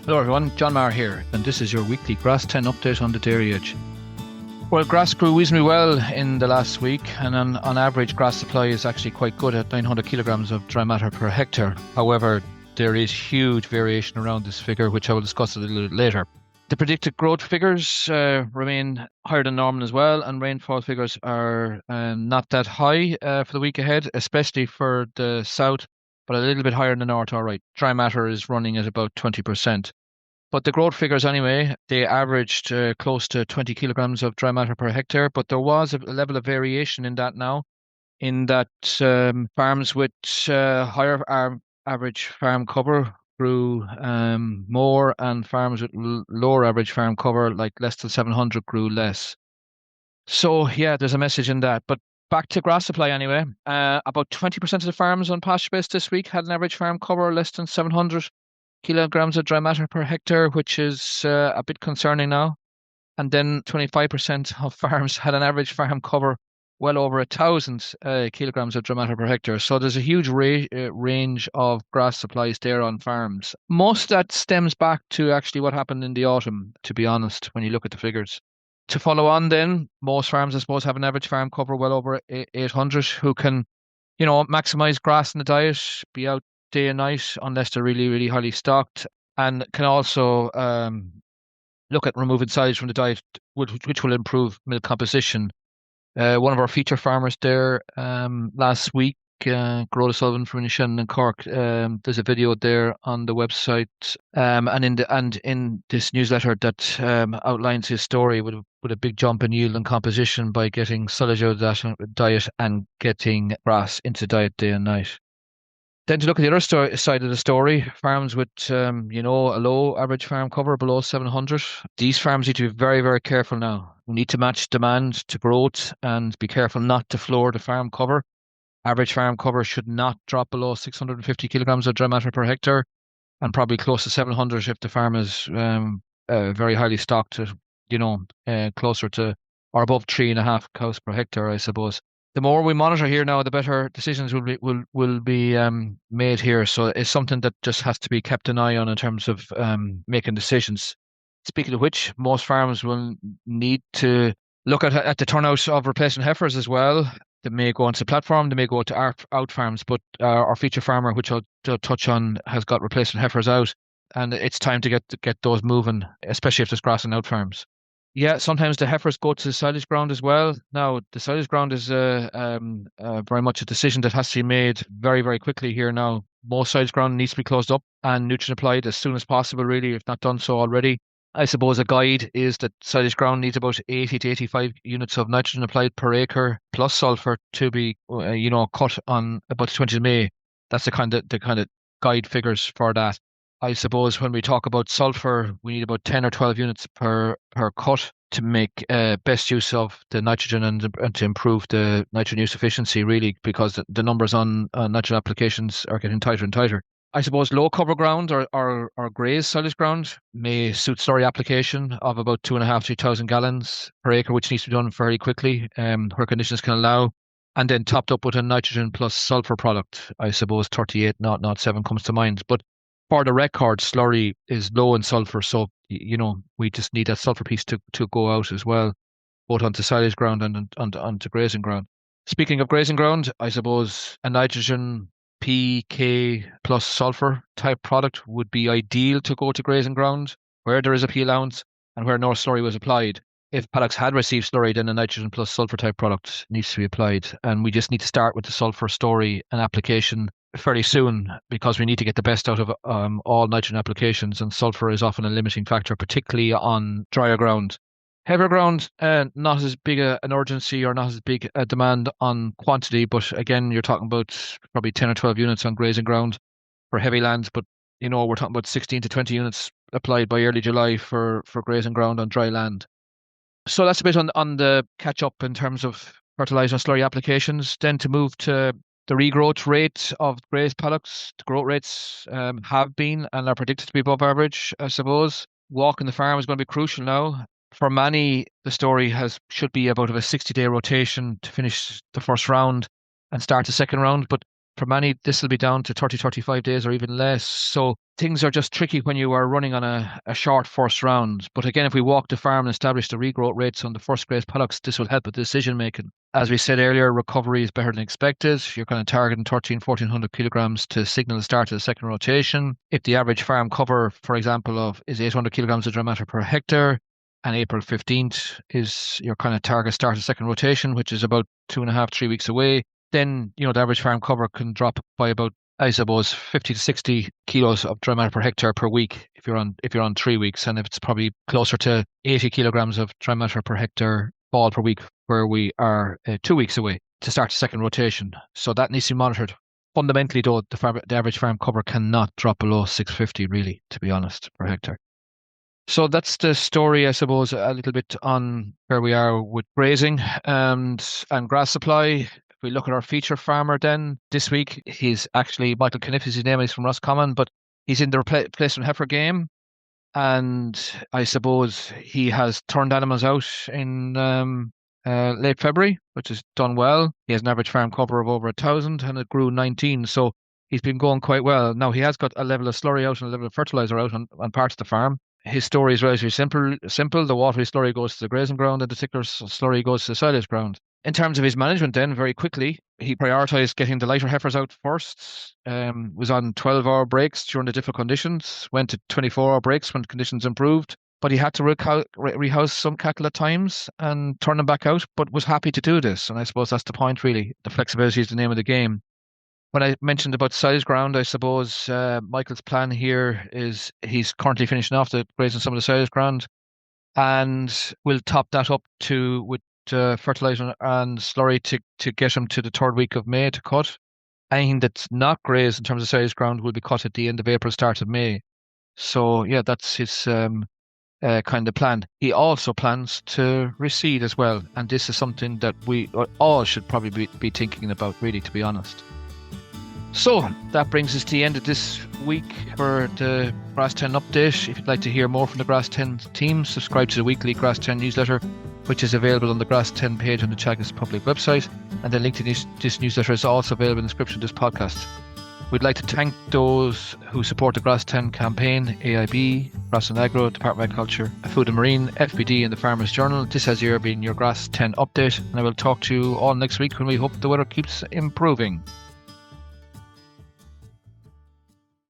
Hello everyone, John Maher here, and this is your weekly Grass10 update on the dairy edge. Well, grass grew reasonably well in the last week, and on average grass supply is actually quite good at 900 kilograms of dry matter per hectare. However, there is huge variation around this figure, which I will discuss a little bit later. The predicted growth figures remain higher than normal as well, and rainfall figures are not that high for the week ahead, especially for the south, but a little bit higher in the north. All right, dry matter is running at about 20%. But the growth figures anyway, they averaged close to 20 kilograms of dry matter per hectare, but there was a level of variation in that now, in that farms with higher average farm cover grew more, and farms with lower average farm cover, like less than 700, grew less. So yeah, there's a message in that. But back to grass supply anyway. About 20% of the farms on pasture base this week had an average farm cover less than 700 kilograms of dry matter per hectare, which is a bit concerning now. And then 25% of farms had an average farm cover well over 1,000 kilograms of dry matter per hectare. So there's a huge range of grass supplies there on farms. Most of that stems back to actually what happened in the autumn, to be honest, when you look at the figures. To follow on then, most farms, I suppose, have an average farm cover well over 800, who can, maximize grass in the diet, be out day and night unless they're really, really highly stocked, and can also look at removing silage from the diet, which will improve milk composition. One of our feature farmers there last week, Gerald Sullivan from Shannon and Cork, there's a video there on the website, and in this newsletter that outlines his story with a big jump in yield and composition by getting silage out of that diet and getting grass into diet day and night. Then to look at the other side of the story, farms with, a low average farm cover below 700. These farms need to be very, very careful now. We need to match demand to growth and be careful not to floor the farm cover. Average farm cover should not drop below 650 kilograms of dry matter per hectare, and probably close to 700 if the farm is very highly stocked, closer to or above 3.5 cows per hectare, I suppose. The more we monitor here now, the better decisions will be made here. So it's something that just has to be kept an eye on in terms of making decisions. Speaking of which, most farms will need to look at the turnout of replacement heifers as well. They may go onto the platform, they may go to out farms, but our feature farmer, which I'll touch on, has got replacement heifers out, and it's time to get those moving, especially if there's grass on out farms. Yeah, sometimes the heifers go to the silage ground as well. Now, the silage ground is very much a decision that has to be made very, very quickly here now. Most silage ground needs to be closed up and nutrient applied as soon as possible, really, if not done so already. I suppose a guide is that silage ground needs about 80 to 85 units of nitrogen applied per acre plus sulfur to be, cut on about the 20th of May. That's the kind of guide figures for that. I suppose when we talk about sulfur, we need about 10 or 12 units per cut to make best use of the nitrogen and to improve the nitrogen use efficiency, really, because the numbers on nitrogen applications are getting tighter and tighter. I suppose low cover ground or grazed silage ground may suit slurry application of about 2,500 to 3,000 gallons per acre, which needs to be done very quickly, where conditions can allow, and then topped up with a nitrogen plus sulfur product. I suppose 38.07 comes to mind. But for the record, slurry is low in sulfur, so we just need that sulfur piece to go out as well, both onto silage ground and onto grazing ground. Speaking of grazing ground, I suppose a nitrogen PK plus sulfur type product would be ideal to go to grazing ground where there is a P allowance and where no slurry was applied. If paddocks had received slurry, then a nitrogen plus sulfur type product needs to be applied, and we just need to start with the sulfur story and application fairly soon, because we need to get the best out of all nitrogen applications, and sulfur is often a limiting factor, particularly on drier ground. Heavier ground, not as big an urgency or not as big a demand on quantity, but again, you're talking about probably 10 or 12 units on grazing ground for heavy lands, but we're talking about 16 to 20 units applied by early July for grazing ground on dry land. So that's a bit on the catch up in terms of fertilizer and slurry applications. Then to move to the regrowth rate of grazed paddocks. The growth rates have been and are predicted to be above average, I suppose. Walking the farm is going to be crucial now. For many, the story should be about a 60-day rotation to finish the first round and start the second round. But For many, this will be down to 30, 35 days or even less. So things are just tricky when you are running on a short first round. But again, if we walk the farm and establish the regrowth rates on the first grazed paddocks, this will help with decision making. As we said earlier, recovery is better than expected. You're kind of targeting 1,400 kilograms to signal the start of the second rotation. If the average farm cover, for example, is 800 kilograms of dry matter per hectare, and April 15th is your kind of target start of second rotation, which is about 2.5, 3 weeks away, then, the average farm cover can drop by about, I suppose, 50 to 60 kilos of dry matter per hectare per week if you're on 3 weeks, and if it's probably closer to 80 kilograms of dry matter per hectare fall per week, where we are 2 weeks away to start the second rotation. So that needs to be monitored. Fundamentally, though, the average farm cover cannot drop below 650, really, to be honest, per hectare. So that's the story, I suppose, a little bit on where we are with grazing and grass supply. If we look at our feature farmer then, this week, he's actually, Michael Cunniffe is his name, he's from Roscommon, but he's in the replacement heifer game. And I suppose he has turned animals out in late February, which has done well. He has an average farm cover of over 1,000 and it grew 19. So he's been going quite well. Now he has got a level of slurry out and a level of fertilizer out on parts of the farm. His story is relatively simple. The watery slurry goes to the grazing ground and the thicker slurry goes to the silage ground. In terms of his management then, very quickly, he prioritised getting the lighter heifers out first, was on 12-hour breaks during the difficult conditions, went to 24-hour breaks when conditions improved, but he had to rehouse some cattle at times and turn them back out, but was happy to do this. And I suppose that's the point, really. The flexibility is the name of the game. When I mentioned about silage ground, I suppose Michael's plan here is he's currently finishing off the grazing some of the silage ground, and we'll top that up with fertilizer and slurry to get him to the third week of May to cut. Anything that's not grazed in terms of silage ground will be cut at the end of April, start of May. So yeah, that's his kind of plan. He also plans to reseed as well, and this is something that we all should probably be thinking about, really, to be honest. So that brings us to the end of this week for the Grass10 update. If you'd like to hear more from the Grass10 team, subscribe to the weekly Grass10 newsletter, which is available on the Grass10 page on the Teagasc public website, and the link to this newsletter is also available in the description of this podcast. We'd like to thank those who support the Grass10 campaign: AIB, Grass and Agro, Department of Agriculture, Food and Marine, FBD and the Farmers Journal. This has been your Grass10 update, and I will talk to you all next week when we hope the weather keeps improving.